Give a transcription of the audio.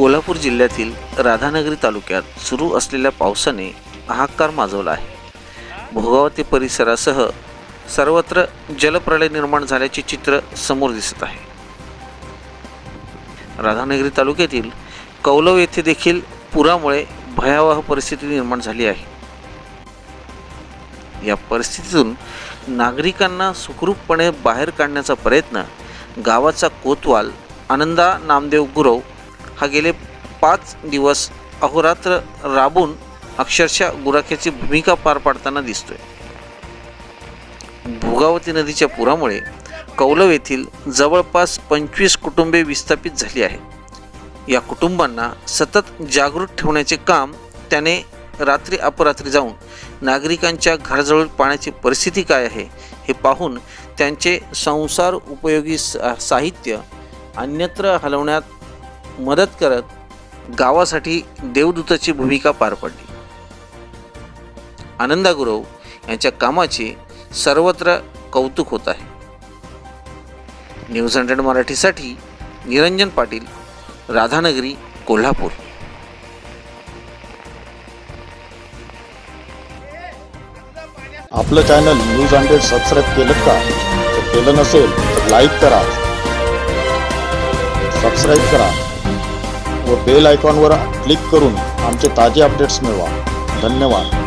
कोल्हापूर जिल्ह्यातील राधानगरी तालुक्यात सुरू असलेल्या पावसाने हाहाकार माजवला आहे। भोगावती परिसरासह सर्वत्र जलप रलय निर्माण झाल्याचे चित्र समोर दिसत आहे। राधानगरी तालुक्यातील कौलव येथे देखील पुरामुळे भयावह परिस्थिती निर्माण झाली आहे। या परिस्थितीतून नागरिकांना सुखरूपपणे बाहेर काढण्याचा प्रयत्न गावाचा कोतवाल आनंदा नामदेव गुरव हा गेले 5 दिवस अहोरात्र राबून अक्षरशः गुराख्याची भूमिका पार पाडताना दिसतोय। भोगावती नदीच्या पुरामुळे कौलव येथील जवळपास 25 कुटुंबे विस्थापित झाली आहेत। या कुटुंबांना सतत जागृत ठेवण्याचे काम त्याने रात्री अपरात्री जाऊन नागरिकांच्या घराजवळ पाण्याची परिस्थिती काय आहे हे पाहून त्यांचे संसार उपयोगी साहित्य अन्यत्र हलवण्यात मदत करत गावासाठी देवदूताची भूमिका पार पडली। आनंदा गुरव यांच्या कामाचे सर्वत्र कौतुक होत आहे। न्यूज 100 मराठीसाठी निरंजन पाटील, राधानगरी, कोल्हापूर। आपलं चॅनल न्यूज 100 सबस्क्राईब केलं का? जर केलं नसेल तर लाईक करा, सबस्क्राईब करा व बेल आयकॉनवर क्लिक करून आमचे ताजे अपडेट्स मिळवा। धन्यवाद।